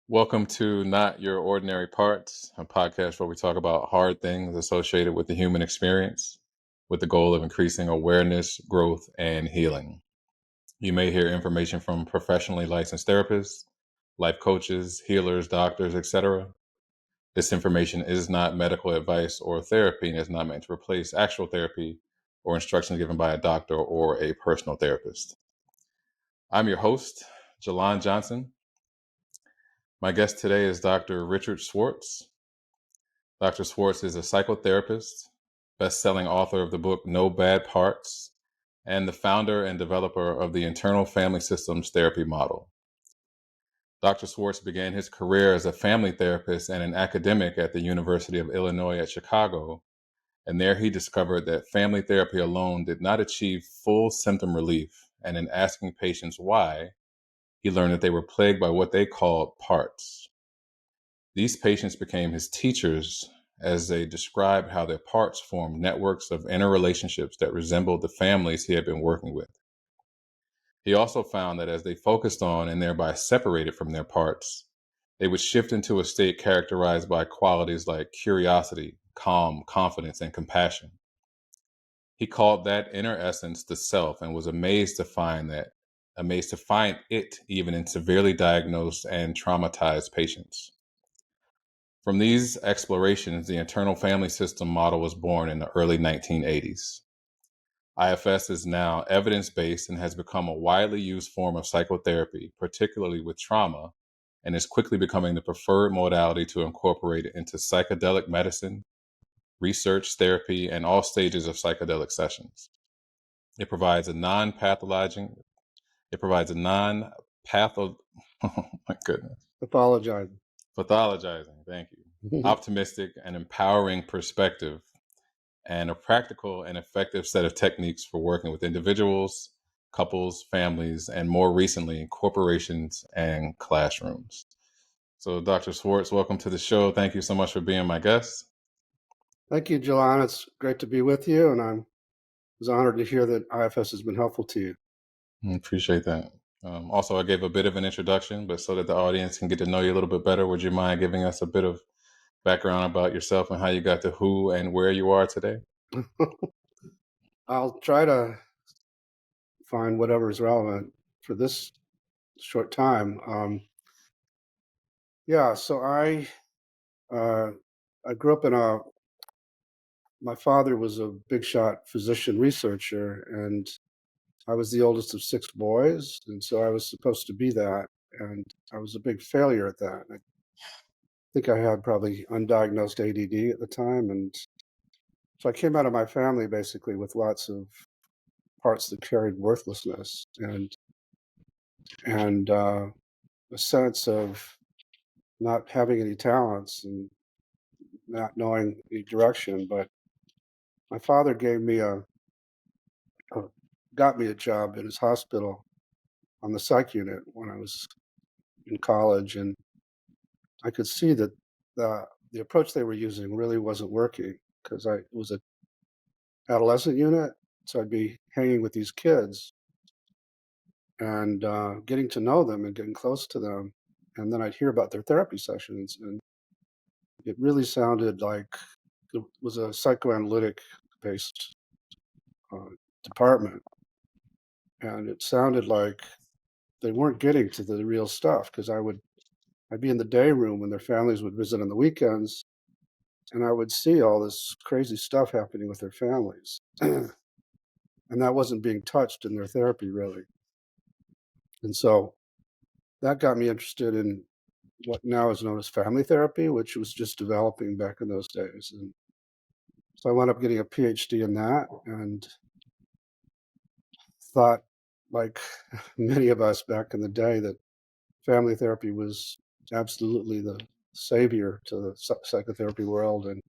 Welcome to Not Your Ordinary Parts, a podcast where we talk about hard things associated with the human experience with the goal of increasing awareness, growth, and healing. You may hear information from professionally licensed therapists, life coaches, healers, doctors, etc. This information is not medical advice or therapy and is not meant to replace actual therapy or instructions given by a doctor or a personal therapist. I'm your host, Jalon Johnson. My guest today is Dr. Richard Schwartz. Dr. Schwartz is a psychotherapist, best-selling author of the book No Bad Parts, and the founder and developer of the internal family systems therapy model. Dr. Schwartz began his career as a family therapist and an academic at the University of Illinois at Chicago, and there he discovered that family therapy alone did not achieve full symptom relief, and in asking patients why, he learned that they were plagued by what they called parts. These patients became his teachers as they described how their parts formed networks of interrelationships that resembled the families he had been working with. He also found that as they focused on and thereby separated from their parts, they would shift into a state characterized by qualities like curiosity, calm, confidence, and compassion. He called that inner essence the self and was amazed to find it even in severely diagnosed and traumatized patients. From these explorations, the internal family system model was born in the early 1980s. IFS is now evidence-based and has become a widely used form of psychotherapy, particularly with trauma, and is quickly becoming the preferred modality to incorporate it into psychedelic medicine, research, therapy, and all stages of psychedelic sessions. It provides a non-pathologizing, it provides a non-patho, oh my goodness, Pathologizing. pathologizing, thank you, optimistic and empowering perspective and a practical and effective set of techniques for working with individuals, couples, families, and more recently, corporations and classrooms. So, Dr. Schwartz, welcome to the show. Thank you so much for being my guest. Thank you, Joanne. It's great to be with you, and I was honored to hear that IFS has been helpful to you. Appreciate that. Also, I gave a bit of an introduction, but so that the audience can get to know you a little bit better, would you mind giving us a bit of background about yourself and how you got to who and where you are today? I'll try to find whatever is relevant for this short time. So uh, I grew up my father was a big shot physician researcher, and I was the oldest of six boys, and so I was supposed to be that, and I was a big failure at that. I think I had probably undiagnosed ADD at the time, and so I came out of my family basically with lots of parts that carried worthlessness and a sense of not having any talents and not knowing any direction. But my father got me a job in his hospital on the psych unit when I was in college, and I could see that the approach they were using really wasn't working because it was a adolescent unit, so I'd be hanging with these kids and getting to know them and getting close to them. And then I'd hear about their therapy sessions, and it really sounded like it was a psychoanalytic based uh, department. And it sounded like they weren't getting to the real stuff because I'd be in the day room when their families would visit on the weekends, and I would see all this crazy stuff happening with their families. And that wasn't being touched in their therapy, really. And so that got me interested in what now is known as family therapy, which was just developing back in those days. And so I wound up getting a PhD in that and thought, like many of us back in the day, that family therapy was absolutely the savior to the psychotherapy world. And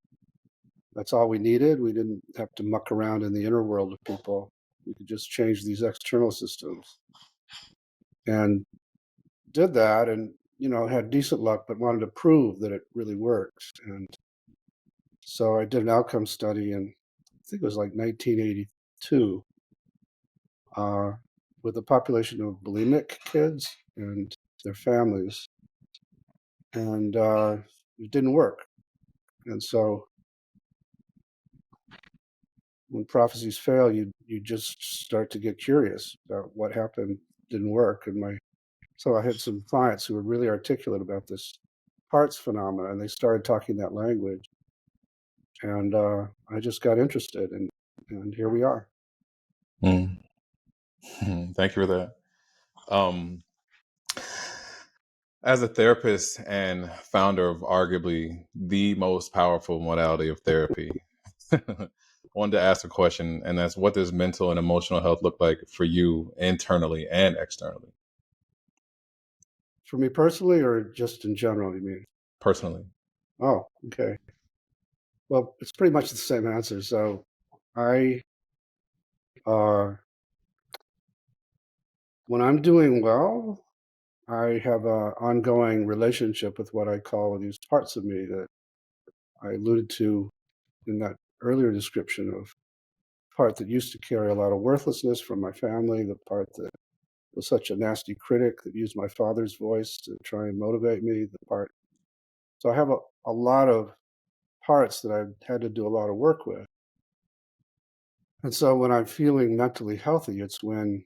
that's all we needed. We didn't have to muck around in the inner world of people. We could just change these external systems. And did that and, had decent luck, but wanted to prove that it really works. And so I did an outcome study in, I think it was like 1982, with a population of bulimic kids and their families. and it didn't work. And so when prophecies fail, you just start to get curious about what happened, didn't work. So I had some clients who were really articulate about this parts phenomena, and they started talking that language, and I just got interested, and here we are. Mm. Thank you for that. Um, as a therapist and founder of arguably the most powerful modality of therapy, I wanted to ask a question, and that's, what does mental and emotional health look like for you internally and externally? For me personally, or just in general, you mean? Personally. Oh, okay. Well, it's pretty much the same answer. So I, uh, when I'm doing well, I have an ongoing relationship with what I call these parts of me that I alluded to in that earlier description of part that used to carry a lot of worthlessness from my family, the part that was such a nasty critic that used my father's voice to try and motivate me, the part. So I have a lot of parts that I've had to do a lot of work with. And so when I'm feeling mentally healthy, it's when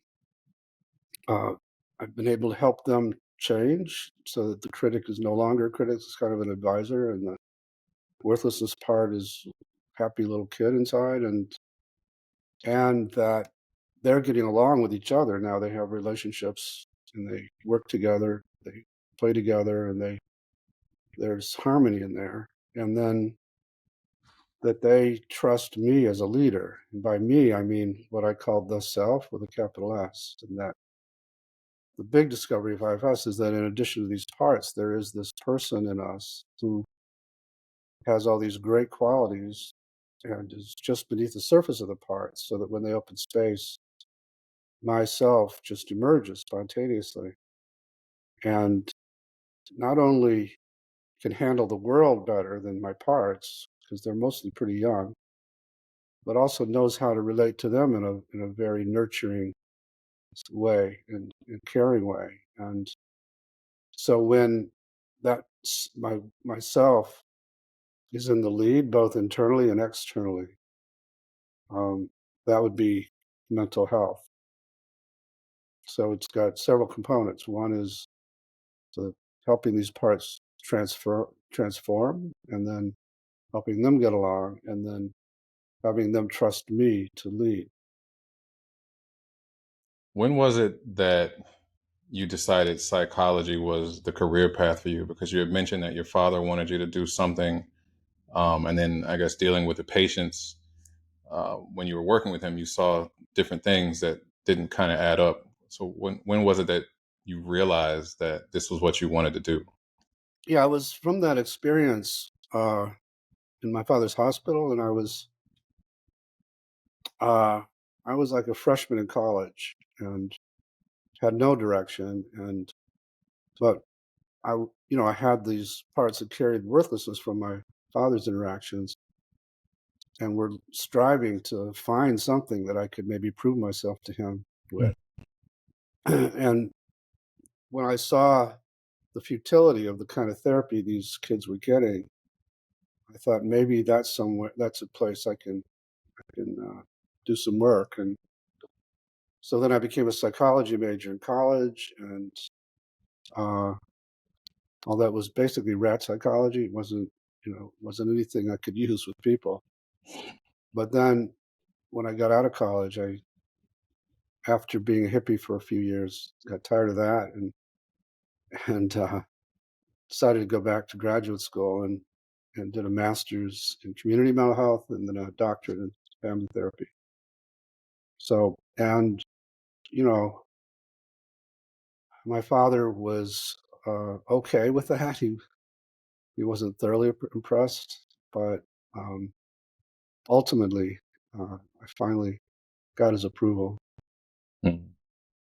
uh, I've been able to help them change so that the critic is no longer a critic, it's kind of an advisor, and the worthlessness part is happy little kid inside, and that they're getting along with each other now. They have relationships and they work together, they play together, and there's harmony in there. And then that they trust me as a leader. And by me, I mean what I call the self with a capital S. And that the big discovery of IFS is that in addition to these parts, there is this person in us who has all these great qualities and is just beneath the surface of the parts, so that when they open space, myself just emerges spontaneously and not only can handle the world better than my parts because they're mostly pretty young, but also knows how to relate to them in a very nurturing way and caring way. And so when myself is in the lead, both internally and externally, um, that would be mental health. So it's got several components. One is the helping these parts transform, and then helping them get along, and then having them trust me to lead. When was it that you decided psychology was the career path for you? Because you had mentioned that your father wanted you to do something, and then I guess dealing with the patients, when you were working with him, you saw different things that didn't kind of add up. So when was it that you realized that this was what you wanted to do? Yeah, I was from that experience in my father's hospital, and uh, I was like a freshman in college and had no direction, and but I had these parts that carried worthlessness from my father's interactions, and were striving to find something that I could maybe prove myself to him with. And when I saw the futility of the kind of therapy these kids were getting, I thought maybe that's a place I can do some work. And so then I became a psychology major in college, and uh, all that was basically rat psychology. It wasn't anything I could use with people. But then when I got out of college, after being a hippie for a few years, got tired of that, and decided to go back to graduate school and did a master's in community mental health and then a doctorate in family therapy. So, and you know, my father was okay with that. He wasn't thoroughly impressed, but um, ultimately, I finally got his approval. Hmm.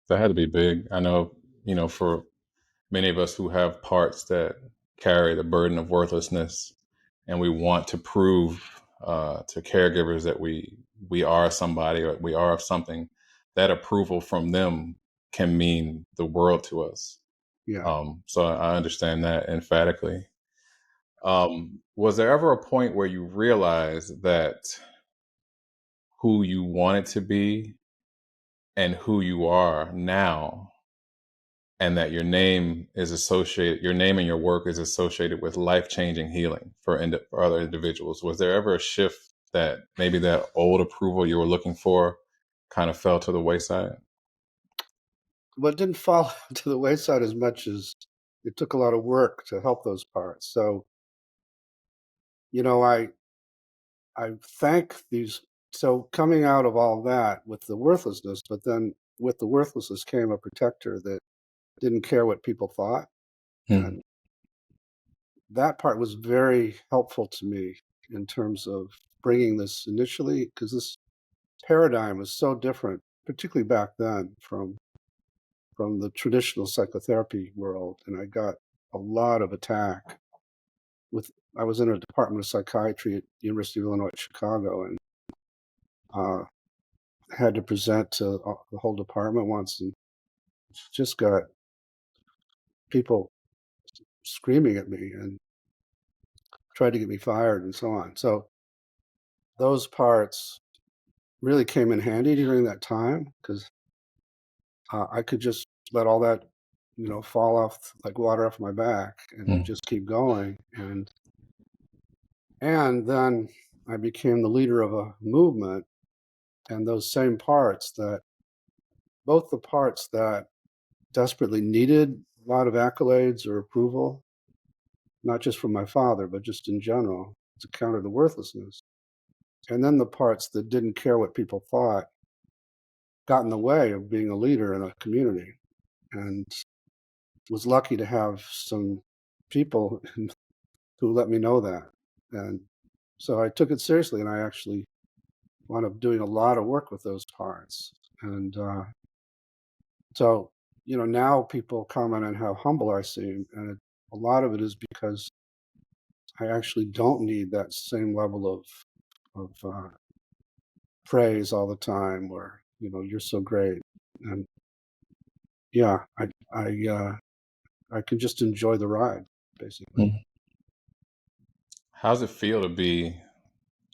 That had to be big. I know, for many of us who have parts that carry the burden of worthlessness, and we want to prove to caregivers that we are somebody or we are of something, that approval from them can mean the world to us. Yeah. So I understand that emphatically. Was there ever a point where you realized that who you wanted to be and who you are now, and that your name and your work is associated with life-changing healing for other individuals? Was there ever a shift that maybe that old approval you were looking for kind of fell to the wayside? But it didn't fall to the wayside as much as it took a lot of work to help those parts. So, you know, I thank these. So coming out of all that with the worthlessness, but then with the worthlessness came a protector that didn't care what people thought. Hmm. And that part was very helpful to me in terms of bringing this initially, because this paradigm was so different, particularly back then from the traditional psychotherapy world. And I got a lot of attack with, I was in a department of psychiatry at the University of Illinois at Chicago, and uh, had to present to the whole department once, and just got people screaming at me and tried to get me fired and so on. So those parts really came in handy during that time, because I could just let all that, fall off like water off my back and Hmm. just keep going. And then I became the leader of a movement, and those same parts that both the parts that desperately needed a lot of accolades or approval, not just from my father, but just in general, to counter the worthlessness. And then the parts that didn't care what people thought got in the way of being a leader in a community. And was lucky to have some people who let me know that. And so I took it seriously, and I actually wound up doing a lot of work with those parts. And so, now people comment on how humble I seem, and a lot of it is because I actually don't need that same level of praise all the time, or you're so great. And yeah, I can just enjoy the ride, basically. Hmm. How does it feel to be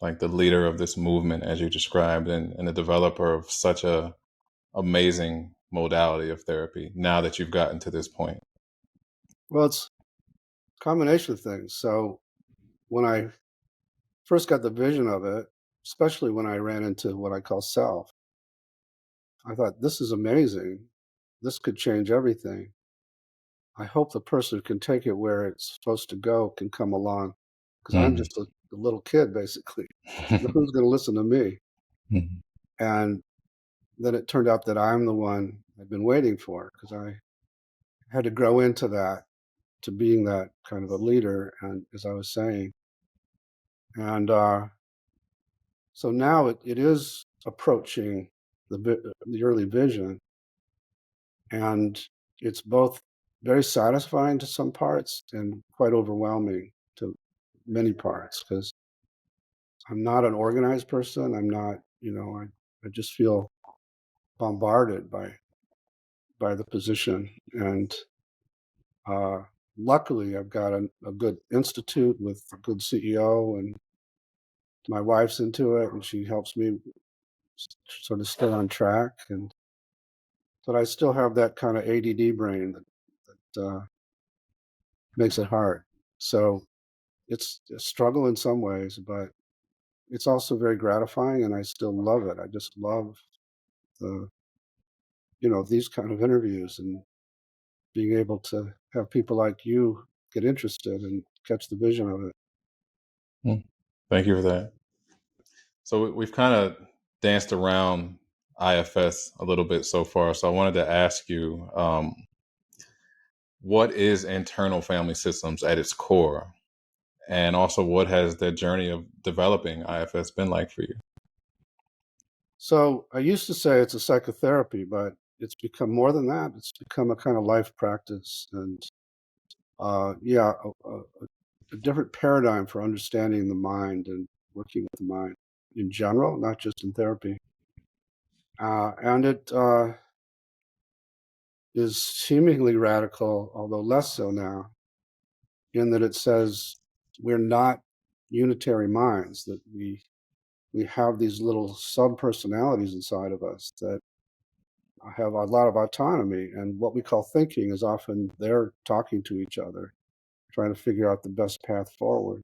like the leader of this movement, as you described, and the developer of such a amazing modality of therapy now that you've gotten to this point? Well, it's a combination of things. So when I first got the vision of it, especially when I ran into what I call self, I thought, this is amazing. This could change everything. I hope the person who can take it where it's supposed to go can come along, because I'm Mhm. just a little kid, basically. Who's going to listen to me? Mhm. And then it turned out that I'm the one I've been waiting for, because I had to grow into that, to being that kind of a leader. And as I was saying, and so now it is approaching the early vision, and it's both very satisfying to some parts and quite overwhelming to many parts, because I'm not an organized person. I'm not, I just feel bombarded by the position. And uh, luckily, I've got a good institute with a good CEO, and my wife's into it, and she helps me sort of stay on track. And but I still have that kind of ADD brain that makes it hard. So it's a struggle in some ways, but it's also very gratifying, and I still love it. I just love the, these kind of interviews, and being able to have people like you get interested and catch the vision of it. Mm. Thank you for that. So we've kind of danced around IFS a little bit so far. So I wanted to ask you, what is internal family systems at its core? And also, what has the journey of developing IFS been like for you? So I used to say it's a psychotherapy, but it's become more than that. It's become a kind of life practice, and yeah, a different paradigm for understanding the mind and working with the mind in general, not just in therapy. And is seemingly radical, although less so now, in that it says we're not unitary minds, that we have these little sub personalities inside of us that have a lot of autonomy, and what we call thinking is often they're talking to each other, trying to figure out the best path forward,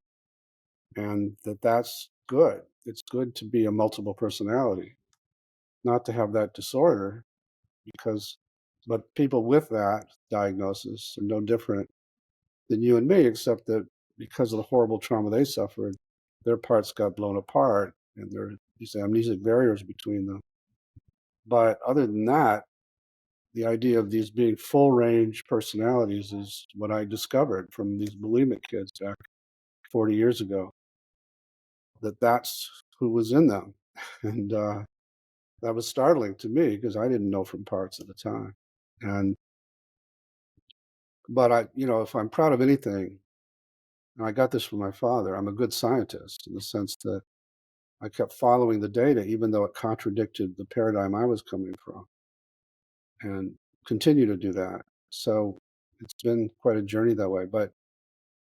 and that's good. It's good to be a multiple personality, not to have that disorder, because but people with that diagnosis are no different than you and me, except that because of the horrible trauma they suffered, their parts got blown apart and there are these amnesic barriers between them. But other than that, the idea of these being full range personalities is what I discovered from these bulimic kids back 40 years ago, that that's who was in them. And that was startling to me because I didn't know from parts at the time. And, but if I'm proud of anything, and I got this from my father, I'm a good scientist in the sense that I kept following the data, even though it contradicted the paradigm I was coming from, and continue to do that. So it's been quite a journey that way. But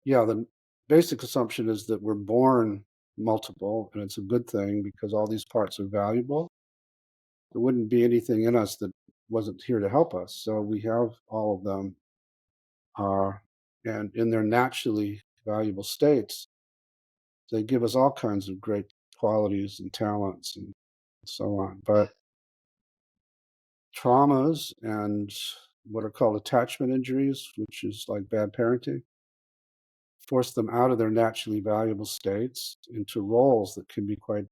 yeah, the basic assumption is that we're born multiple, and it's a good thing because all these parts are valuable. There wouldn't be anything in us that wasn't here to help us. So we have all of them, uh, and in their naturally valuable states, they give us all kinds of great qualities and talents and so on. But traumas and what are called attachment injuries, which is like bad parenting, force them out of their naturally valuable states into roles that can be quite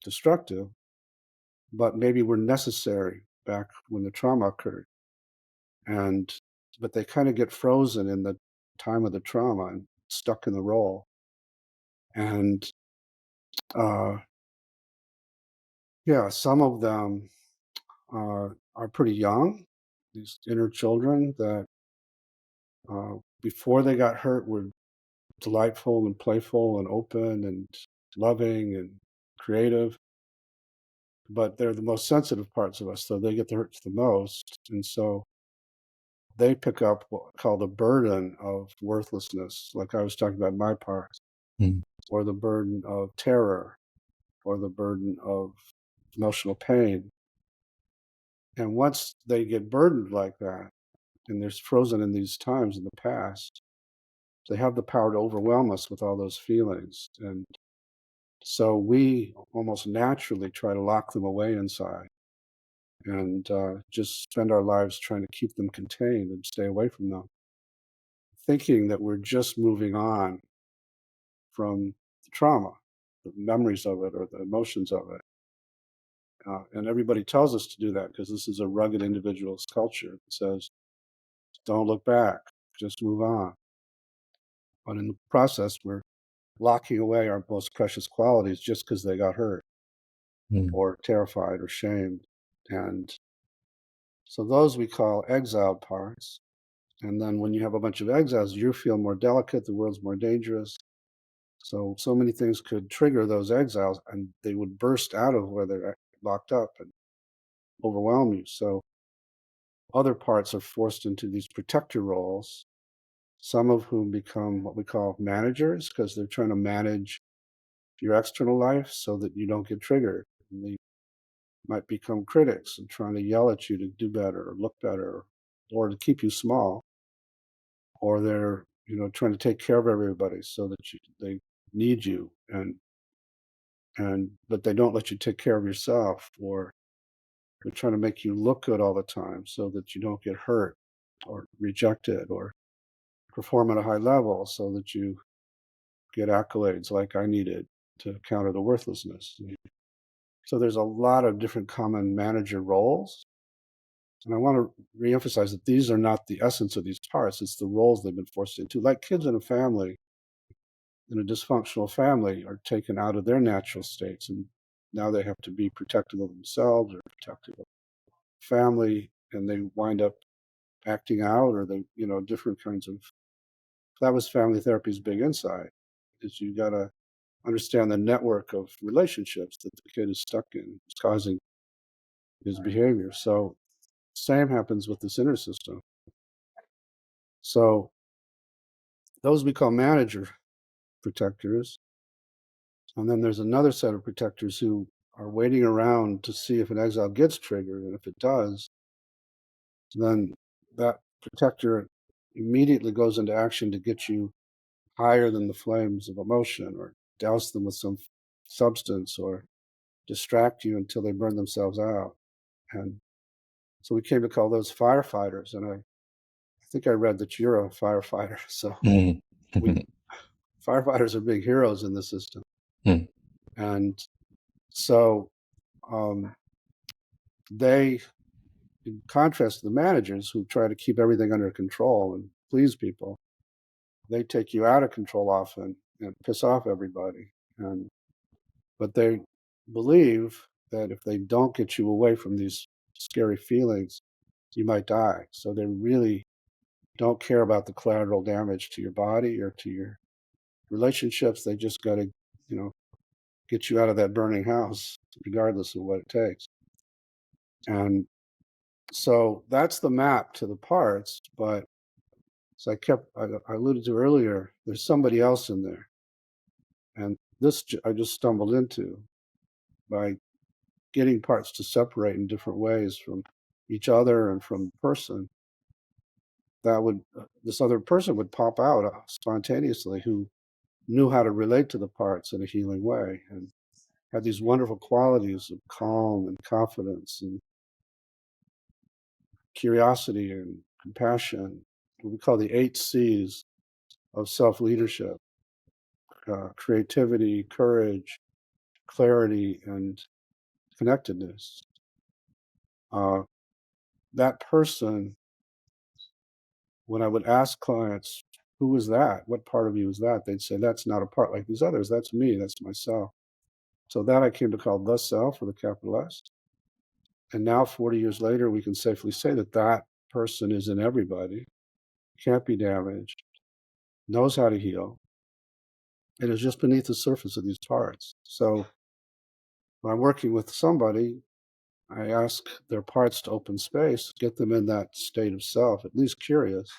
destructive, but maybe were necessary back when the trauma occurred. And but they kind of get frozen in the time of the trauma and stuck in the role. And uh, yeah, some of them are pretty young, these inner children that before they got hurt were delightful and playful and open and loving and creative, but they're the most sensitive parts of us, so they get the hurts the most. And so they pick up what I call the burden of worthlessness, like I was talking about my parts, Mm. or the burden of terror, or the burden of emotional pain. And once they get burdened like that, and they're frozen in these times in the past, they have the power to overwhelm us with all those feelings. And so we almost naturally try to lock them away inside and just spend our lives trying to keep them contained and stay away from them, thinking that we're just moving on from the trauma, the memories of it or the emotions of it. And everybody tells us to do that because this is a rugged individualist culture that says, don't look back, just move on. But in the process, we're locking away our most precious qualities just because they got hurt Mm. or terrified or shamed. And so those we call exiled parts. And then when you have a bunch of exiles, you feel more delicate, the world's more dangerous. So many things could trigger those exiles and they would burst out of where they're locked up and overwhelm you. So other parts are forced into these protector roles, some of whom become what we call managers because they're trying to manage your external life so that you don't get triggered. And they might become critics and trying to yell at you to do better or look better or to keep you small, or they're trying to take care of everybody so that they need you, and but they don't let you take care of yourself, or they're trying to make you look good all the time so that you don't get hurt or rejected or perform at a high level so that you get accolades like I needed to counter the worthlessness. So there's a lot of different common manager roles. And I want to reemphasize that these are not the essence of these parts. It's the roles they've been forced into. Like kids in a family, in a dysfunctional family, are taken out of their natural states. And now they have to be protective of themselves or protective of family. And they wind up acting out, or they, different kinds of. That was family therapy's big insight, is you got to understand the network of relationships that the kid is stuck in. It's causing his behavior. So same happens with this inner system. So those we call manager protectors. And then there's another set of protectors who are waiting around to see if an exile gets triggered. And if it does, then that protector immediately goes into action to get you higher than the flames of emotion, or douse them with some substance, or distract you until they burn themselves out. And so we came to call those firefighters. And I think I read that you're a firefighter. So Mhm. we firefighters are big heroes in the system. Mhm. And so they, in contrast to the managers who try to keep everything under control and please people, they take you out of control often and piss off everybody. But they believe that if they don't get you away from these scary feelings, you might die. So they really don't care about the collateral damage to your body or to your relationships. They just got to, get you out of that burning house, regardless of what it takes. And so that's the map to the parts. But as I alluded to earlier, there's somebody else in there. And this I just stumbled into by getting parts to separate in different ways from each other and from the person. This other person would pop out spontaneously, who knew how to relate to the parts in a healing way and had these wonderful qualities of calm and confidence and curiosity and compassion, what we call the 8 C's of self-leadership: creativity, courage, clarity, and connectedness. That person, when I would ask clients, who is that? What part of you is that? They'd say, that's not a part like these others. That's me. That's myself. So that I came to call the self, with a capital S. And now, 40 years later, we can safely say that that person is in everybody, can't be damaged, knows how to heal, and is just beneath the surface of these parts. So when I'm working with somebody, I ask their parts to open space, get them in that state of self, at least curious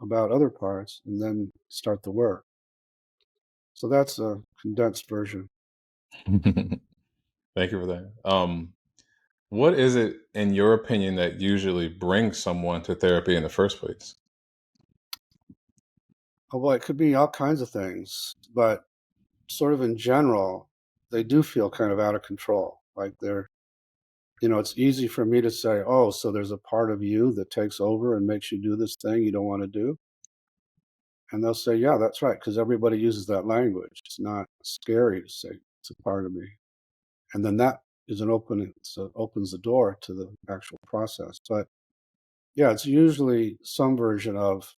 about other parts, and then start the work. So that's a condensed version. Thank you for that. What is it, in your opinion, that usually brings someone to therapy in the first place? Oh boy, it could be all kinds of things, but sort of in general, they do feel kind of out of control. Like it's easy for me to say, oh, so there's a part of you that takes over and makes you do this thing you don't want to do. And they'll say, yeah, that's right, because everybody uses that language. It's not scary to say it's a part of me. And then that is an opening, so it opens the door to the actual process. But yeah, it's usually some version of,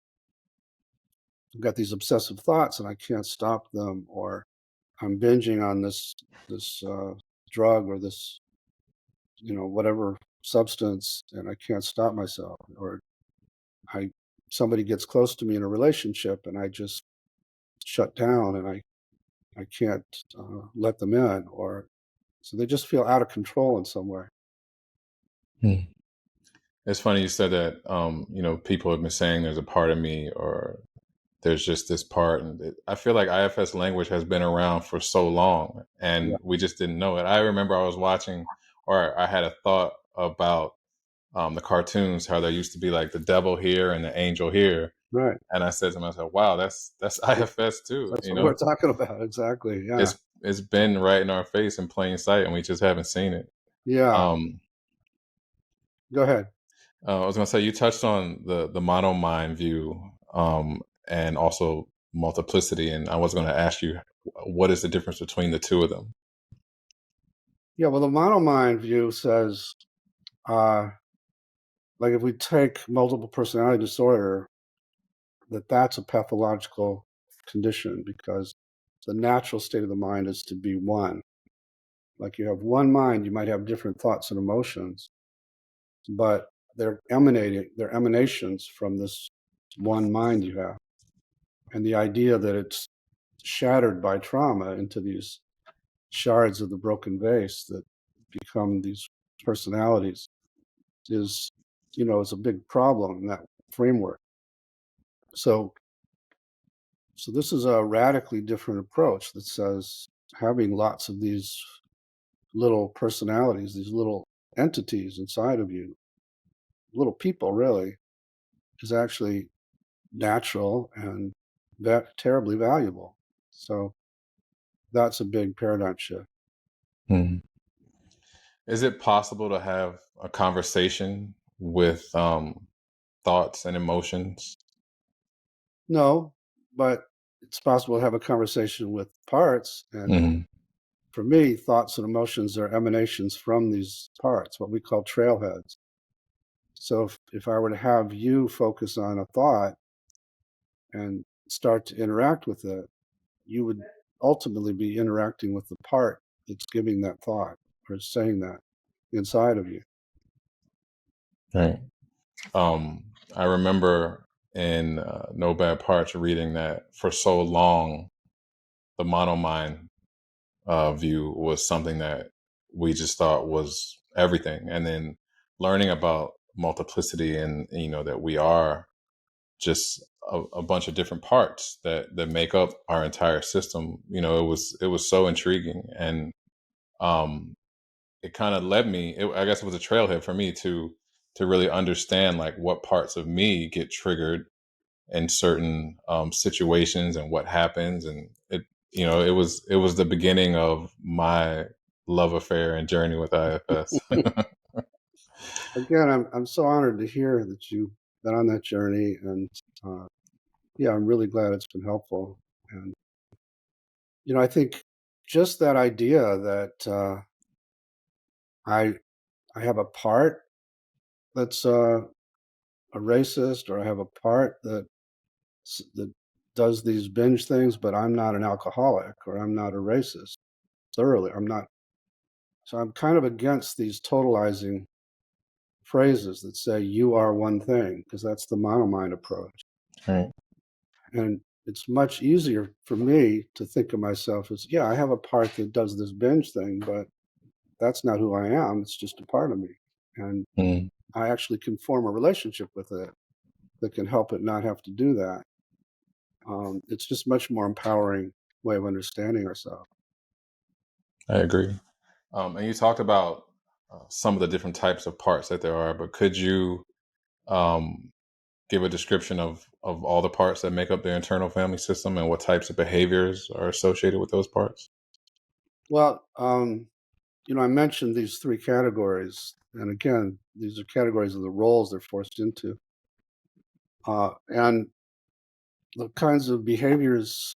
I've got these obsessive thoughts and I can't stop them, or I'm binging on this drug, or this whatever substance, and I can't stop myself, or I somebody gets close to me in a relationship and I just shut down, and I can't let them in, or so they just feel out of control in some way. Hmm. It's funny you said that. People have been saying there's a part of me, or there's just this part, and I feel like IFS language has been around for so long, Yeah, and we just didn't know it. I remember I was watching, or I had a thought about the cartoons, how there used to be like the devil here and the angel here, right. and I said to myself, "Wow, that's IFS too." That's what we're talking about. Exactly. Yeah. It's been right in our face in plain sight, and we just haven't seen it. Yeah. Um, Go ahead. I was going to say, you touched on the mono mind view, and also multiplicity, and I was going to ask you, what is the difference between the two of them? Yeah. Well, the mono mind view says, uh, like, if we take multiple personality disorder, that's a pathological condition, because the natural state of the mind is to be one. Like, you have one mind, you might have different thoughts and emotions, but they're emanations from this one mind you have. And the idea that it's shattered by trauma into these shards of the broken vase that become these personalities is is a big problem in that framework. So this is a radically different approach that says having lots of these little personalities, these little entities inside of you, little people really, is actually natural and terribly valuable. So that's a big paradigm shift. Mhm. Is it possible to have a conversation with thoughts and emotions? No, but it's possible to have a conversation with parts. And Hmm. for me, thoughts and emotions are emanations from these parts, what we call trailheads. So if I were to have you focus on a thought and start to interact with it, you would ultimately be interacting with the part that's giving that thought or saying that inside of you. Right. Um, I remember in No Bad Parts reading that for so long, the monomind view was something that we just thought was everything. And then learning about multiplicity and, that we are just a bunch of different parts that make up our entire system. It was so intriguing. And um, it kind of led me, I guess it was a trailhead for me to really understand like what parts of me get triggered in certain situations and what happens. And it was the beginning of my love affair and journey with IFS. Again, I'm so honored to hear that you've been on that journey, and uh, yeah, I'm really glad it's been helpful. And I think just that idea that I I have a part that's a racist, or I have a part that does these binge things, but I'm not an alcoholic, or I'm not a racist. Thoroughly, I'm not. So I'm kind of against these totalizing phrases that say you are one thing, because that's the monomind approach. Right. And it's much easier for me to think of myself as, yeah, I have a part that does this binge thing, but that's not who I am. It's just a part of me. And Mm, I actually can form a relationship with it that can help it not have to do that. It's just much more empowering way of understanding ourselves. I agree. And you talked about some of the different types of parts that there are, but could you um, give a description of all the parts that make up the internal family system and what types of behaviors are associated with those parts? Well, I mentioned these three categories. And again, these are categories of the roles they're forced into. And the kinds of behaviors,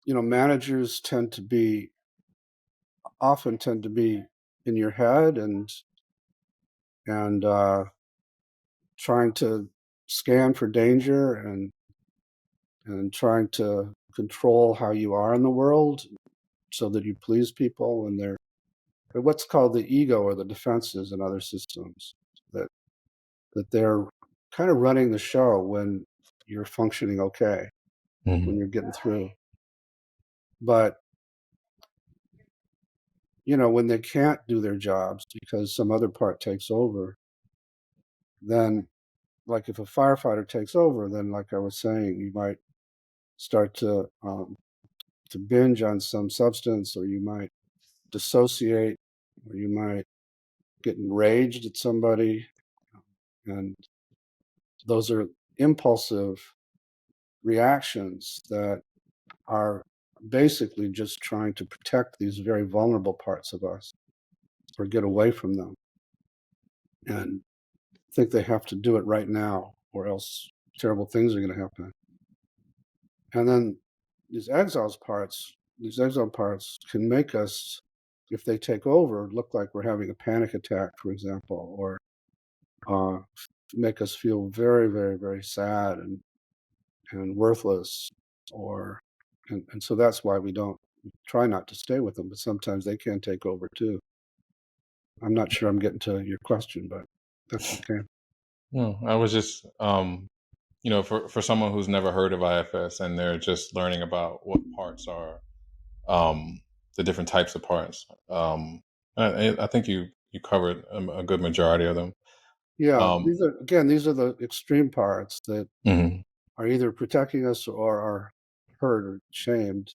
managers often tend to be in your head and trying to scan for danger and trying to control how you are in the world so that you please people, and they're what's called the ego or the defenses in other systems, that they're kind of running the show when you're functioning okay, when Hmm. you're getting through. But when they can't do their jobs because some other part takes over, then, like, if a firefighter takes over, then, like I was saying, you might start to binge on some substance, or you might dissociate, or you might get enraged at somebody. And those are impulsive reactions that are basically just trying to protect these very vulnerable parts of us or get away from them, and think they have to do it right now or else terrible things are going to happen. And then these exile parts can make us, if they take over, look like we're having a panic attack, for example, or uh, make us feel very, very, very sad and worthless, or and so that's why we don't try not to stay with them. But sometimes they can take over too. I'm not sure I'm getting to your question, but that's okay. No, I was just, for someone who's never heard of IFS and they're just learning about what parts are, the different types of parts. I think you you covered a good majority of them. Yeah, Um, these are the extreme parts that mhm, are either protecting us or are hurt or shamed.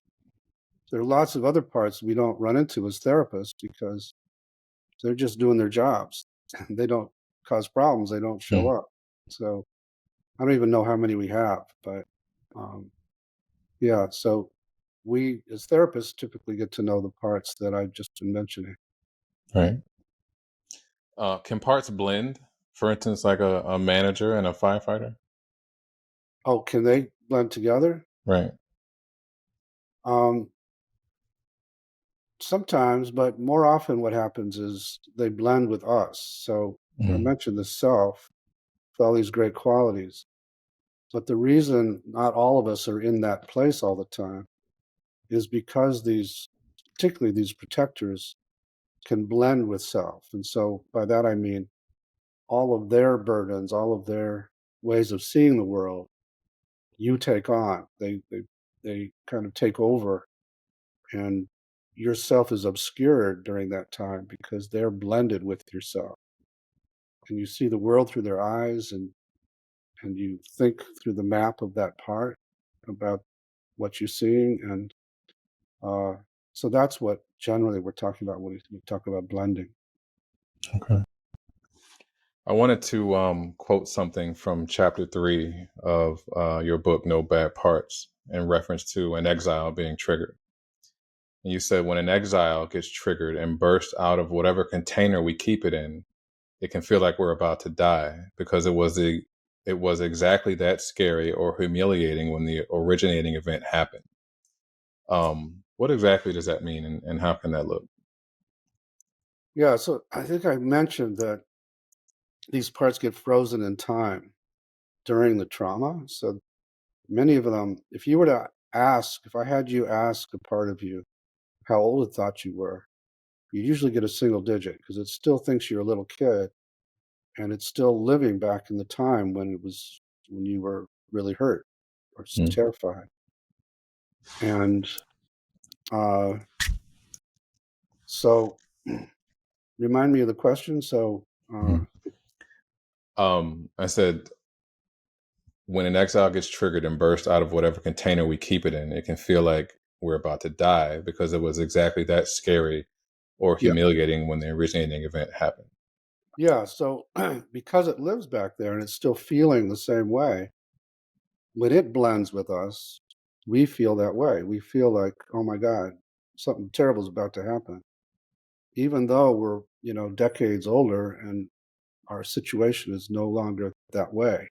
There are lots of other parts we don't run into as therapists because they're just doing their jobs. They don't cause problems. They don't show mm, up. So I don't even know how many we have, but um, yeah. So we as therapists typically get to know the parts that I've just been mentioning. right. Can parts blend? For instance, like a manager and a firefighter? Oh, can they blend together? Right. Um, Sometimes, but more often what happens is they blend with us. So I Mm, mentioned the self with all these great qualities. But the reason not all of us are in that place all the time is because these, particularly these protectors, can blend with self. And so by that I mean all of their burdens, all of their ways of seeing the world, you take on. They kind of take over, and yourself is obscured during that time because they're blended with yourself. And you see the world through their eyes, and you think through the map of that part about what you're seeing. And so that's what generally we're talking about when we talk about blending. okay. I wanted to quote something from chapter 3 of your book, No Bad Parts, in reference to an exile being triggered. And you said when an exile gets triggered and bursts out of whatever container we keep it in, it can feel like we're about to die because it was exactly that scary or humiliating when the originating event happened. What exactly does that mean, and how can that look? Yeah, so I think I mentioned that these parts get frozen in time during the trauma. So many of them, if you were to ask, if I had you ask a part of you how old it thought you were, you usually get a single digit because it still thinks you're a little kid, and it's still living back in the time when you were really hurt or Mm, terrified. And uh, so remind me of the question. So mhm. I said when an exile gets triggered and bursts out of whatever container we keep it in, it can feel like we're about to die because it was exactly that scary or yeah, humiliating when the originating event happened. yeah. So because it lives back there and it's still feeling the same way, when it blends with us, we feel that way. We feel like, oh my God, something terrible is about to happen. Even though we're, decades older and our situation is no longer that way.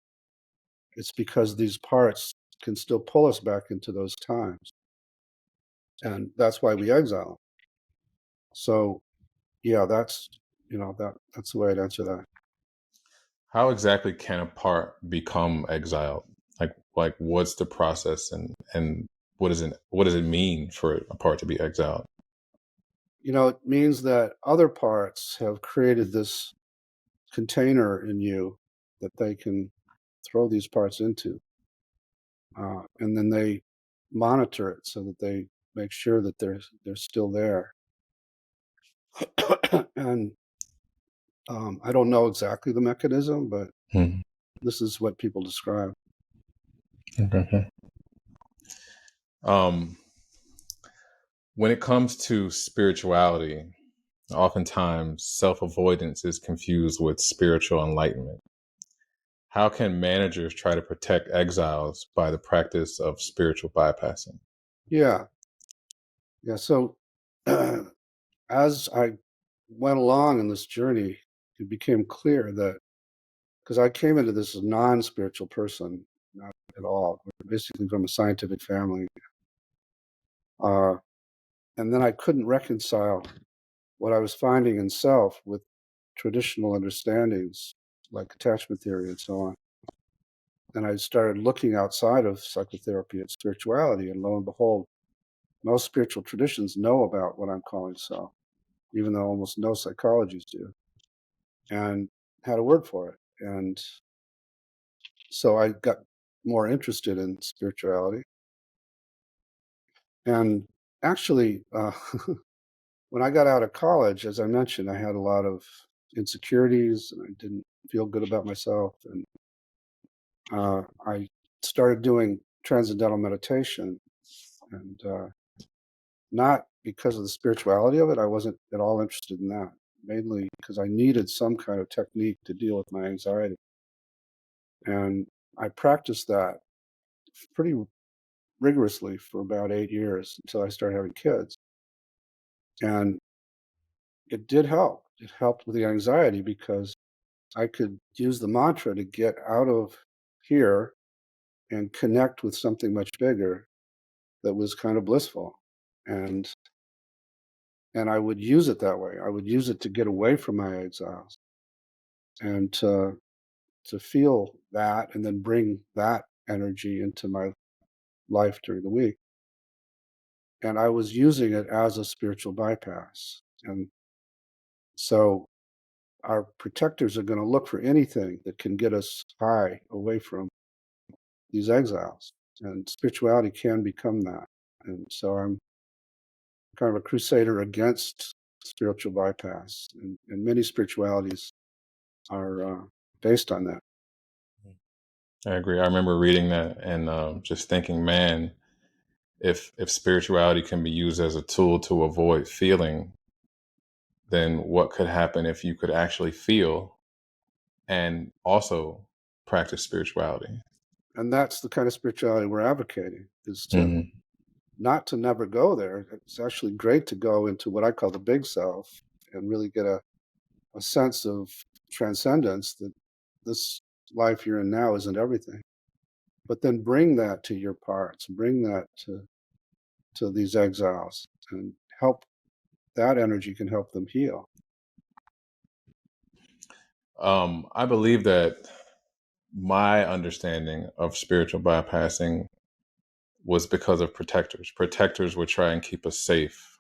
It's because these parts can still pull us back into those times. And that's why we exile. So yeah, that's the way I'd answer that. How exactly can a part become exiled? Like what's the process, and what does it mean for a part to be exiled? It means that other parts have created this container in you that they can throw these parts into. And then they monitor it so that they make sure that they're still there. And I don't know exactly the mechanism, but Hmm. this is what people describe. Okay. Um, when it comes to spirituality, oftentimes self avoidance is confused with spiritual enlightenment. How can managers try to protect exiles by the practice of spiritual bypassing? Yeah, yeah. So as I went along in this journey, it became clear that because I came into this as a non-spiritual person, not at all, basically from a scientific family, uh, and then I couldn't reconcile what I was finding in self with traditional understandings like attachment theory and so on. And I started looking outside of psychotherapy at spirituality, and lo and behold, most spiritual traditions know about what I'm calling self, even though almost no psychologists do, and had a word for it. And so I got more interested in spirituality. And actually, when I got out of college, as I mentioned, I had a lot of insecurities and I didn't feel good about myself. And I started doing transcendental meditation, and not because of the spirituality of it. I wasn't at all interested in that, mainly because I needed some kind of technique to deal with my anxiety. And I practiced that pretty rigorously for about 8 years until I started having kids. And it did help. It helped with the anxiety because I could use the mantra to get out of here and connect with something much bigger that was kind of blissful. And and I would use it that way. I would use it to get away from my exiles and to feel that and then bring that energy into my life during the week. And I was using it as a spiritual bypass. And so our protectors are going to look for anything that can get us high away from these exiles. And spirituality can become that. And so I'm kind of a crusader against spiritual bypass. And many spiritualities are based on that. I agree. I remember reading that and just thinking, man, if spirituality can be used as a tool to avoid feeling, then what could happen if you could actually feel and also practice spirituality? And that's the kind of spirituality we're advocating, is to Hmm. not to never go there. It's actually great to go into what I call the big self and really get a sense of transcendence, that this life you're in now isn't everything. But then bring that to your parts, bring that to these exiles, and help. That energy can help them heal. I believe that my understanding of spiritual bypassing was because of protectors. Protectors would try and keep us safe,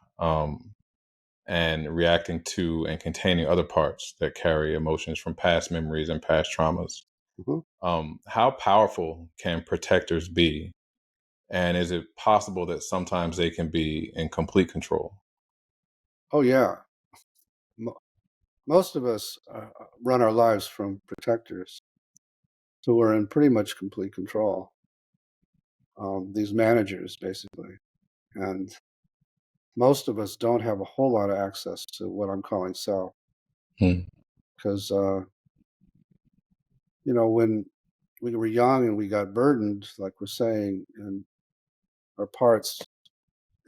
and reacting to and containing other parts that carry emotions from past memories and past traumas. Mhm. How powerful can protectors be? And is it possible that sometimes they can be in complete control? Oh, yeah. Mo- Most of us run our lives from protectors who are in pretty much complete control. These managers, basically. And most of us don't have a whole lot of access to what I'm calling self. Hmm. Because, when we were young and we got burdened, like we're saying, and our parts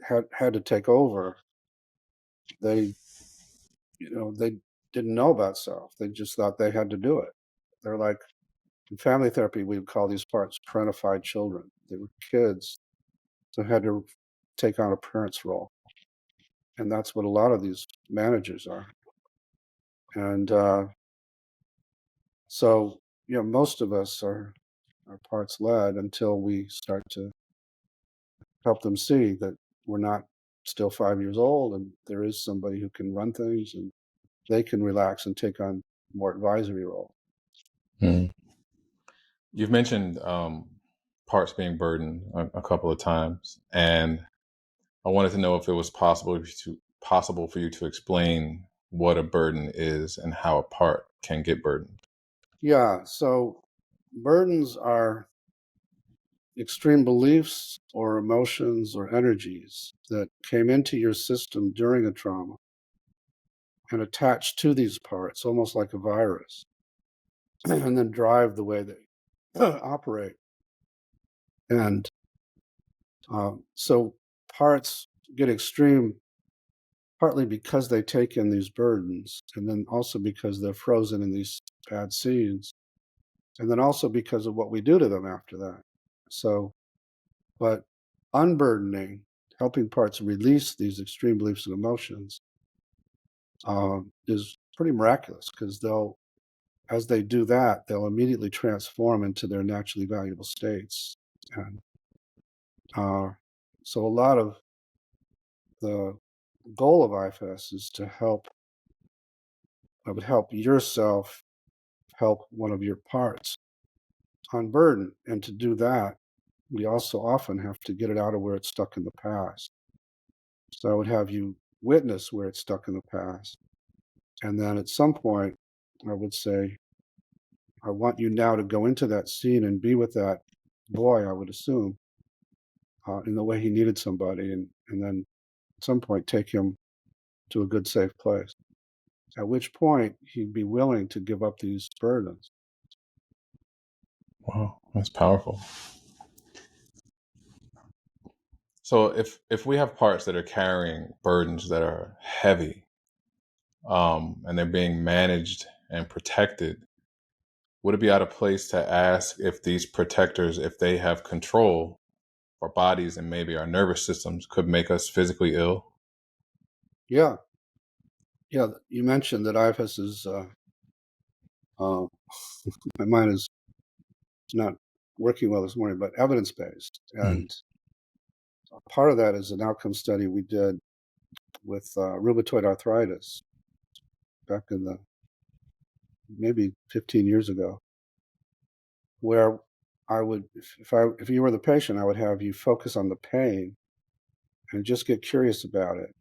had to take over, they, they didn't know about self. They just thought they had to do it. They're like, in family therapy, we would call these parts parentified children. They were kids who had to take on a parent's role. And that's what a lot of these managers are. And so, most of us are parts led until we start to help them see that we're not still 5 years old and there is somebody who can run things and they can relax and take on more advisory role. Hmm. You've mentioned parts being burdened a couple of times, and I wanted to know if it was possible for you to explain what a burden is and how a part can get burdened. Yeah, so burdens are extreme beliefs or emotions or energies that came into your system during a trauma and attach to these parts, almost like a virus, and then drive the way they operate. And so parts get extreme partly because they take in these burdens, and then also because they're frozen in these bad seeds, and then also because of what we do to them after that. So, but unburdening, helping parts release these extreme beliefs and emotions, is pretty miraculous because as they do that, they'll immediately transform into their naturally valuable states. And uh, so a lot of the goal of IFS is to help yourself help one of your parts unburden. And to do that, we also often have to get it out of where it's stuck in the past. So I would have you witness where it's stuck in the past. And then at some point, I would say, I want you now to go into that scene and be with that boy, I would assume, in the way he needed somebody, and then at some point take him to a good, safe place. At which point he'd be willing to give up these burdens. Wow, that's powerful. So if we have parts that are carrying burdens that are heavy, and they're being managed and protected, would it be out of place to ask if these protectors, if they have control of our bodies and maybe our nervous systems, could make us physically ill? Yeah, yeah. You mentioned that IFS is. Uh, my mind is not working well this morning, but evidence based, Mm. and part of that is an outcome study we did with rheumatoid arthritis back in the maybe 15 years ago, where I would, if you were the patient, I would have you focus on the pain and just get curious about it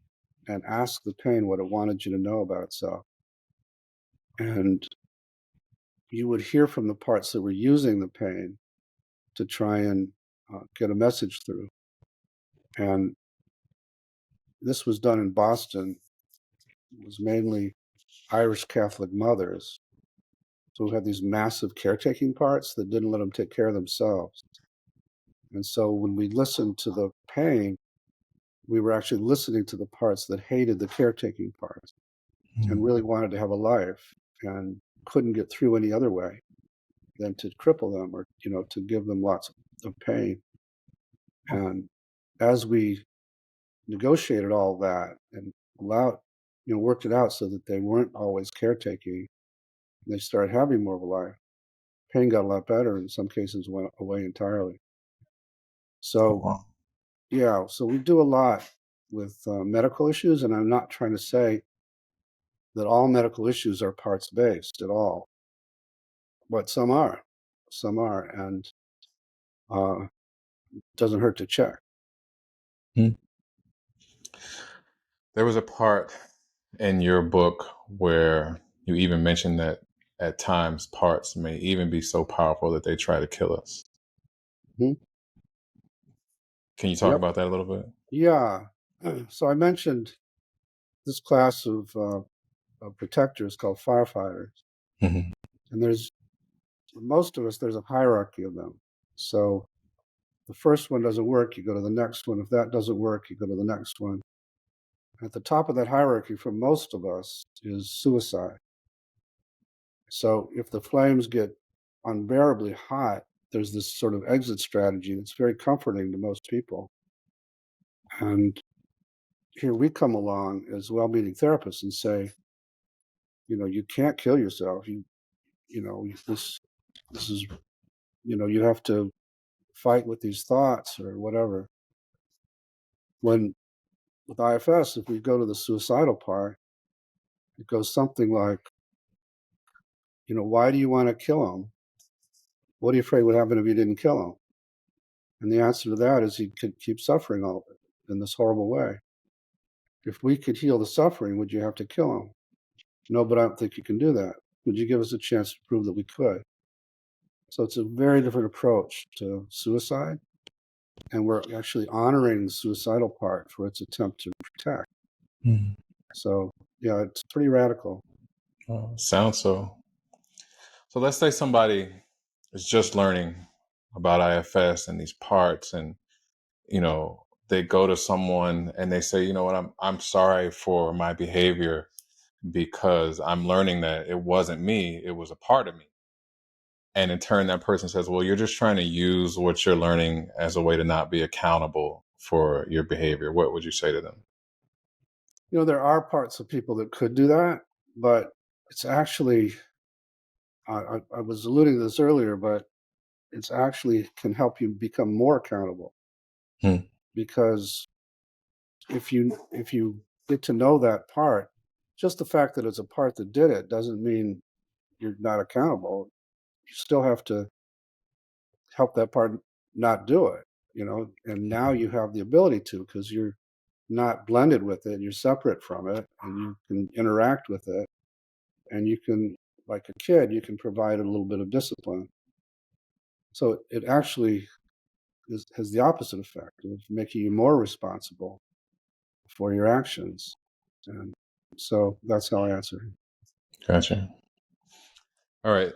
and ask the pain what it wanted you to know about itself. And you would hear from the parts that were using the pain to try and get a message through. And this was done in Boston. It was mainly Irish Catholic mothers. So we had these massive caretaking parts that didn't let them take care of themselves. And so when we listened to the pain, we were actually listening to the parts that hated the caretaking parts and Mm. really wanted to have a life and couldn't get through any other way than to cripple them or, to give them lots of pain. And as we negotiated all that and allowed, worked it out so that they weren't always caretaking, and they started having more of a life, pain got a lot better. In some cases, went away entirely. Oh, So, wow. yeah, so we do a lot with medical issues, and I'm not trying to say that all medical issues are parts based at all, but some are, and doesn't hurt to check. Mm. There was a part in your book where you even mentioned that at times parts may even be so powerful that they try to kill us. Hmm. Can you talk Yep. about that a little bit? Yeah. So I mentioned this class of protectors called firefighters, Hmm. and there's most of us. There's a hierarchy of them. So the first one doesn't work, you go to the next one. If that doesn't work, you go to the next one. At the top of that hierarchy for most of us is suicide. So if the flames get unbearably hot, there's this sort of exit strategy that's very comforting to most people. And here we come along as well-meaning therapists and say, you can't kill yourself. This is, you have to fight with these thoughts or whatever. When with IFS, if we go to the suicidal part, it goes something like, why do you want to kill him? What are you afraid would happen if you didn't kill him? And the answer to that is he could keep suffering all of it in this horrible way. If we could heal the suffering, would you have to kill him? No, but I don't think you can do that. Would you give us a chance to prove that we could? So it's a very different approach to suicide. And we're actually honoring the suicidal part for its attempt to protect. Mm. So, yeah, it's pretty radical. Sounds so. So let's say somebody is just learning about IFS and these parts, and they go to someone and they say, you know what, I'm sorry for my behavior because I'm learning that it wasn't me, it was a part of me. And in turn, that person says, well, you're just trying to use what you're learning as a way to not be accountable for your behavior. What would you say to them? There are parts of people that could do that, but it's actually, I was alluding to this earlier, but it's actually can help you become more accountable Hmm. because if you get to know that part, just the fact that it's a part that did it doesn't mean you're not accountable. You still have to help that part not do it, and now you have the ability to because not blended with it. You're separate from it, and you can interact with it, and you can, like a kid, you can provide a little bit of discipline. So it actually has the opposite effect of making you more responsible for your actions. And so that's how I answer. Gotcha. All right.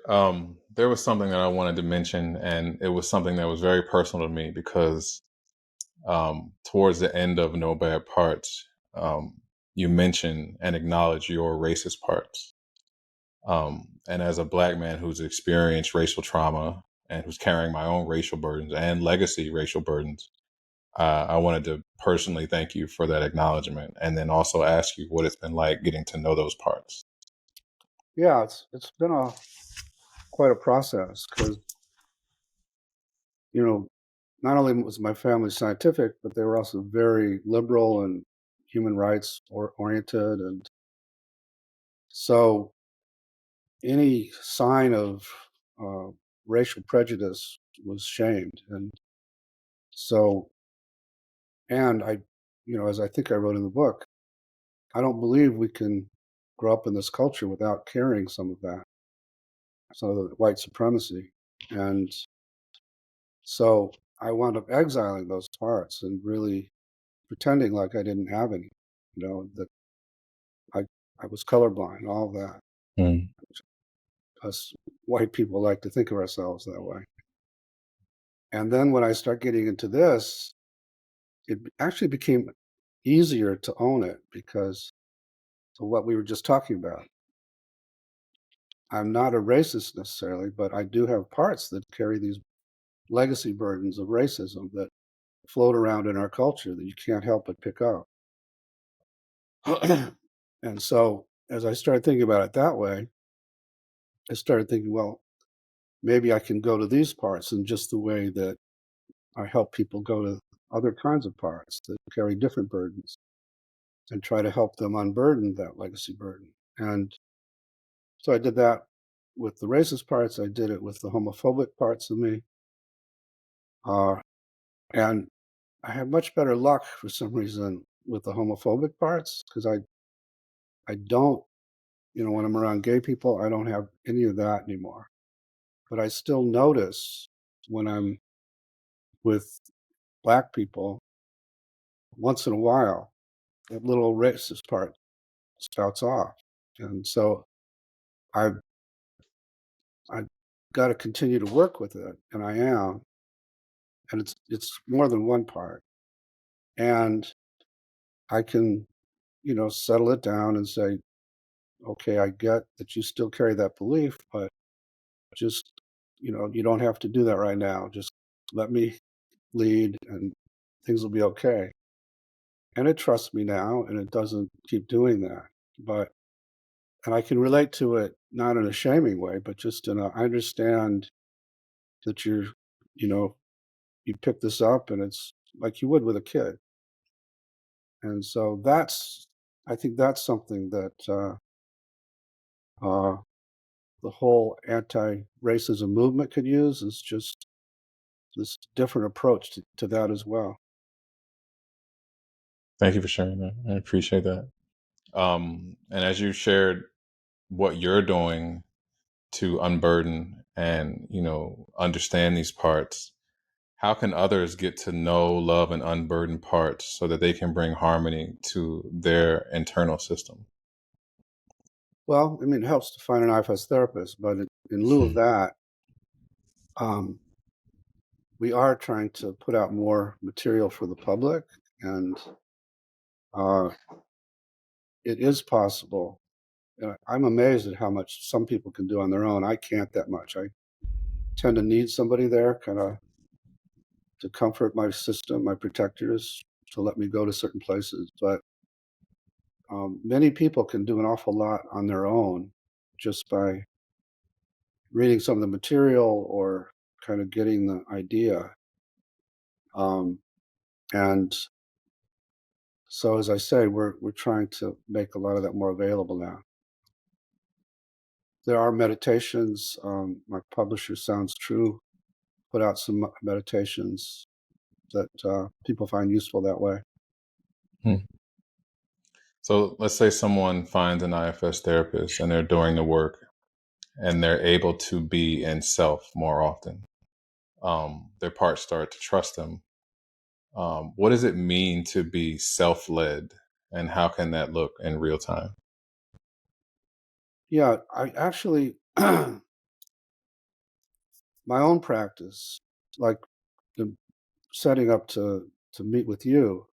There was something that I wanted to mention, and it was something that was very personal to me because towards the end of No Bad Parts, you mention and acknowledge your racist parts. And as a Black man who's experienced racial trauma and who's carrying my own racial burdens and legacy racial burdens, I wanted to personally thank you for that acknowledgement, and then also ask you what it's been like getting to know those parts. Yeah, it's been quite a process because, you know, not only was my family scientific, but they were also very liberal and human rights oriented, and so any sign of uh, racial prejudice was shamed. And so, and I, as I think I wrote in the book, I don't believe we can grow up in this culture without carrying some of that, some of the white supremacy. And so I wound up exiling those parts and really pretending like I didn't have any, that I, I was colorblind, all that. Mm. Us white people like to think of ourselves that way. And then when I start getting into this, it actually became easier to own it because of what we were just talking about. I'm not a racist necessarily, but I do have parts that carry these legacy burdens of racism that float around in our culture that you can't help but pick up. And so as I started thinking about it that way, I started thinking, well, maybe I can go to these parts in just the way that I help people go to other kinds of parts that carry different burdens and try to help them unburden that legacy burden. And so I did that with the racist parts. I did it with the homophobic parts of me. Uh, and I had much better luck for some reason with the homophobic parts because I don't, when I'm around gay people, I don't have any of that anymore. But I still notice when I'm with Black people, once in a while, that little racist part spouts off. And so I've I've got to continue to work with it, and I am. And it's more than one part. And I can, settle it down and say, okay, I get that you still carry that belief, but just, you don't have to do that right now. Just let me lead and things will be okay. And it trusts me now and it doesn't keep doing that. But and I can relate to it not in a shaming way, but just I understand that you know, you pick this up and it's like you would with a kid. And so I think that's something that uh, the whole anti-racism movement could use is just this different approach to that as well. Thank you for sharing that. I appreciate that. And as you shared what you're doing to unburden and, understand these parts, how can others get to know, love, and unburden parts so that they can bring harmony to their internal system? Well, I mean, it helps to find an IFS therapist, but in lieu of that, um, we are trying to put out more material for the public, and uh, it is possible. I'm amazed at how much some people can do on their own. I can't that much. I tend to need somebody there, kind of to comfort my system, my protectors, to let me go to certain places. But many people can do an awful lot on their own just by reading some of the material or kind of getting the idea. Um, and so, as I say, we're trying to make a lot of that more available now. There are meditations. My publisher, Sounds True, put out some meditations that people find useful that way. Hmm. So let's say someone finds an IFS therapist and they're doing the work and they're able to be in self more often. Their parts start to trust them. What does it mean to be self-led, and how can that look in real time? Yeah, I actually, my own practice, like the setting up to meet with you,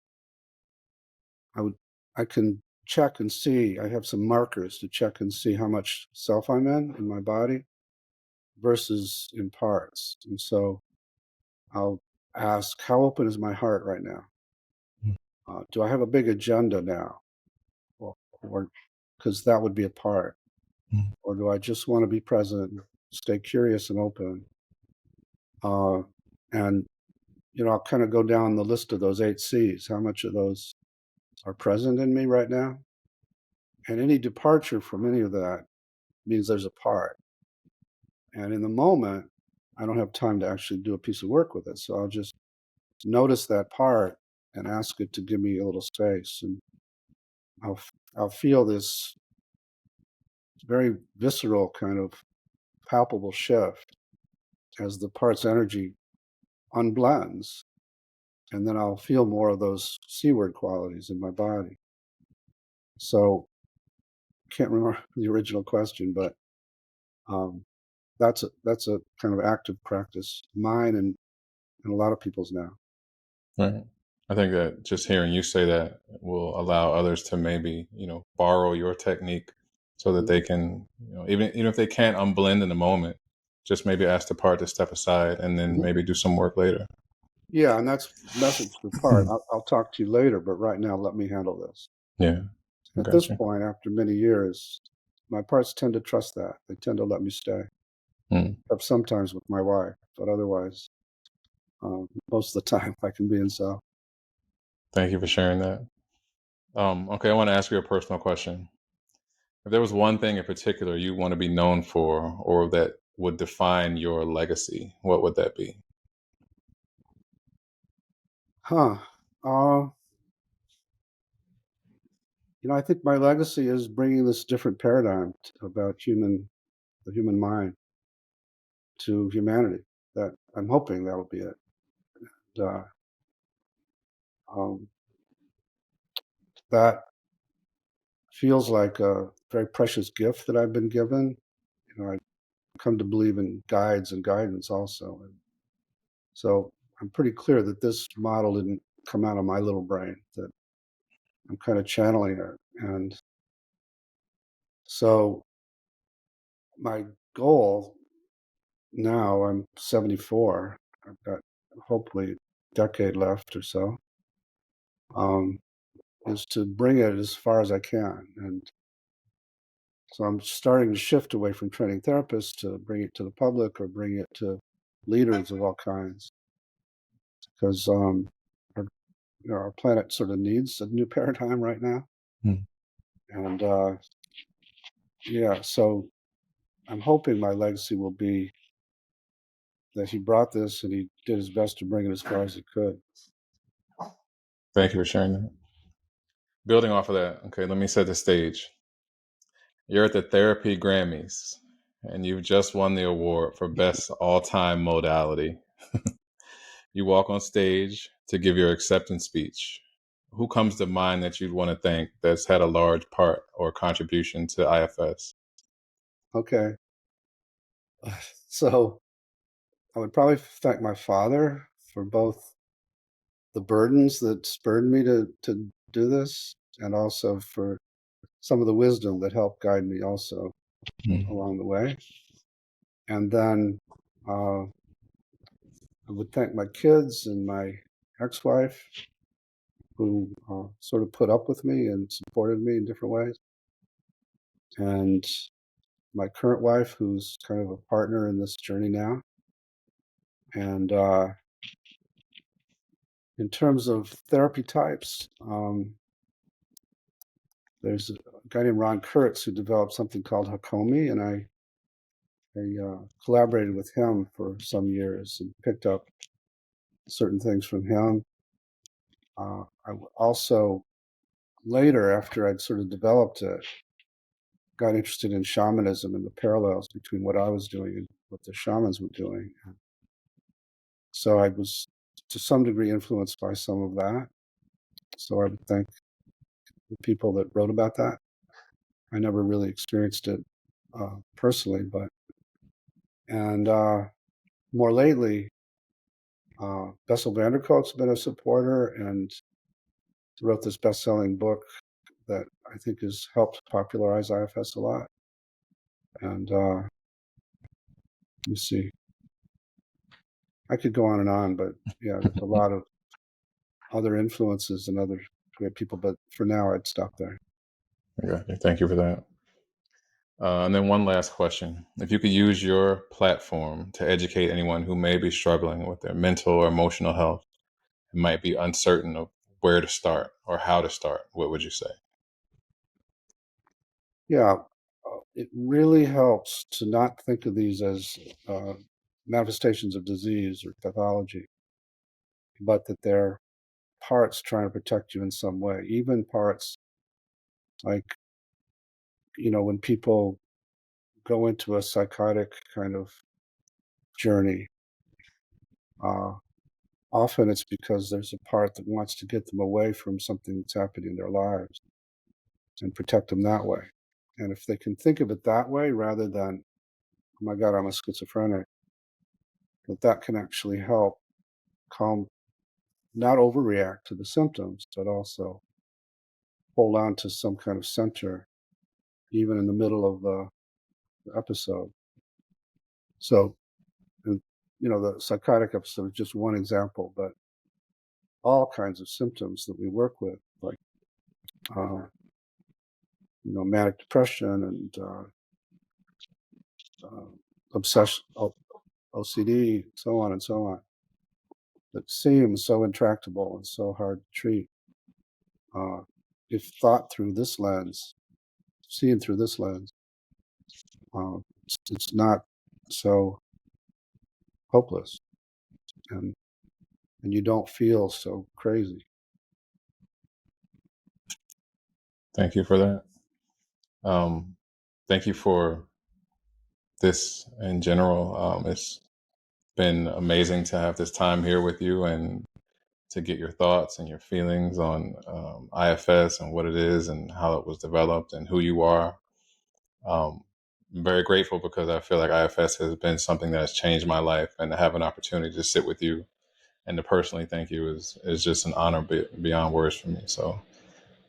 I would I can check and see. I have some markers to check and see how much self I'm in my body versus in parts. And so I'll ask, how open is my heart right now? Do I have a big agenda now? Or because that would be a part. Mhm. Or do I just want to be present, stay curious and open? Uh, and I'll kind of go down the list of those 8 C's. How much of those are present in me right now? And any departure from any of that means there's a part. And in the moment, I don't have time to actually do a piece of work with it. So I'll just notice that part and ask it to give me a little space. And I'll, I'll feel this very visceral kind of palpable shift as the part's energy unblends. And then I'll feel more of those C word qualities in my body. So I can't remember the original question, but um, that's a kind of active practice, mine and a lot of people's now. Right. I think that just hearing you say that will allow others to maybe, borrow your technique so that Mhm. they can, even if they can't unblend in the moment, just maybe ask the part to step aside and then Mhm. maybe do some work later. Yeah, and that's message to part. I'll talk to you later, but right now let me handle this. Yeah, I At this got you. point, after many years, my parts tend to trust that. They tend to let me stay. Mm. Except sometimes with my wife, but otherwise, most of the time I can be in cell. Thank you for sharing that. Okay, I want to ask you a personal question. If there was one thing in particular you want to be known for or that would define your legacy, what would that be? Huh. Uh, I think my legacy is bringing this different paradigm about the human mind to humanity. That I'm hoping that'll be it. Uh, um, that feels like a very precious gift that I've been given. I come to believe in guides and guidance also, and so I'm pretty clear that this model didn't come out of my little brain. That I'm kind of channeling it, and so my goal now, I'm 74. I've got hopefully a decade left or so, um, is to bring it as far as I can. And so I'm starting to shift away from training therapists to bring it to the public or bring it to leaders of all kinds because our, our planet sort of needs a new paradigm right now. Mm. And yeah, so I'm hoping my legacy will be that he brought this and he did his best to bring it as far as he could. Thank you for sharing that. Building off of that, okay, let me set the stage. You're at the Therapy Grammys and you've just won the award for Best All Time Modality. You walk on stage to give your acceptance speech. Who comes to mind that you'd want to thank that's had a large part or contribution to IFS? Okay. So I would probably thank my father for both the burdens that spurred me to do this and also for some of the wisdom that helped guide me also Mm. along the way. And then I would thank my kids and my ex-wife who sort of put up with me and supported me in different ways. And my current wife, who's kind of a partner in this journey now. And in terms of therapy types, there's a guy named Ron Kurtz who developed something called Hakomi, and I collaborated with him for some years and picked up certain things from him. I also later, after I'd sort of developed it, got interested in shamanism and the parallels between what I was doing and what the shamans were doing. So I was to some degree influenced by some of that. So I would thank the people that wrote about that. I never really experienced it personally, but and more lately, Bessel van der Kolk's been a supporter and wrote this best-selling book that I think has helped popularize IFS a lot. And let me see, I could go on and on, but yeah, there's a lot of other influences and other great people. But for now, I'd stop there. Okay, thank you for that. And then one last question. If you could use your platform to educate anyone who may be struggling with their mental or emotional health and might be uncertain of where to start or how to start, what would you say? Yeah, it really helps to not think of these as manifestations of disease or pathology, but that they're parts trying to protect you in some way. Even parts like, when people go into a psychotic kind of journey, uh, often it's because there's a part that wants to get them away from something that's happening in their lives and protect them that way. And if they can think of it that way rather than, oh my God, I'm a schizophrenic, that can actually help calm, not overreact to the symptoms, but also hold on to some kind of center, even in the middle of the episode. So, and, the psychotic episode is just one example, but all kinds of symptoms that we work with, like, uh, manic depression and obsession, OCD, so on and so on, that seem so intractable and so hard to treat. Uh, if thought through this lens, seen through this lens, it's not so hopeless, and you don't feel so crazy. Thank you for that. Um, Thank you for this in general. It's been amazing to have this time here with you and to get your thoughts and your feelings on IFS and what it is and how it was developed and who you are. Um, I'm very grateful because I feel like IFS has been something that has changed my life, and to have an opportunity to sit with you and to personally thank you is just an honor beyond words for me. So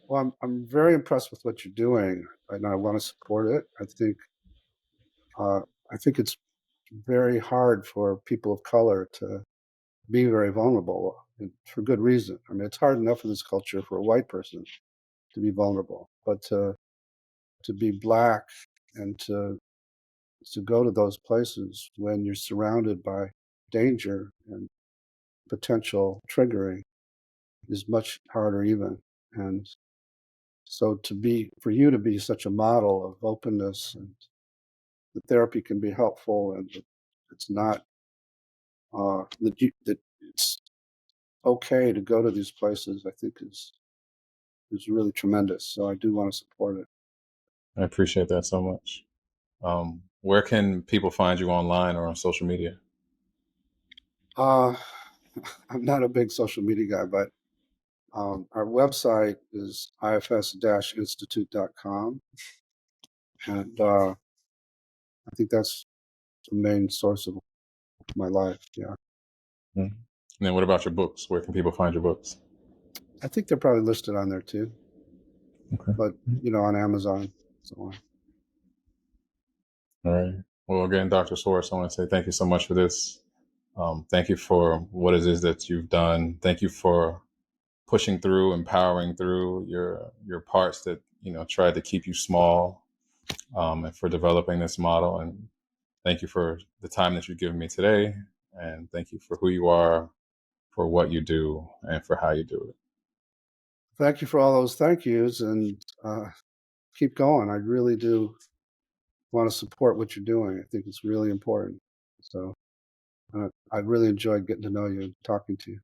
Well, I'm very impressed with what you're doing, and I want to support it. Uh, I think it's very hard for people of color to be very vulnerable, and for good reason. I mean, it's hard enough in this culture for a white person to be vulnerable, but to be black and to go to those places when you're surrounded by danger and potential triggering is much harder even. And so for you to be such a model of openness, and the therapy can be helpful, and it's not that it's okay to go to these places, I think is really tremendous. So I do want to support it. I appreciate that so much. Where can people find you online or on social media? Uh, I'm not a big social media guy, but our website is ifs-institute.com, and I think that's the main source of my life. Yeah, Mhm. And then what about your books? Where can people find your books? I think they're probably listed on there too, Okay. but on Amazon and so on. All right. Well, again, Dr. Schwartz, I want to say thank you so much for this. Thank you for what it is that you've done. Thank you for pushing through, empowering through your parts that tried to keep you small, and for developing this model. And thank you for the time that you've given me today. And thank you for who you are, for what you do, and for how you do it. Thank you for all those thank yous, and keep going. I really do want to support what you're doing. I think it's really important. So I really enjoyed getting to know you and talking to you.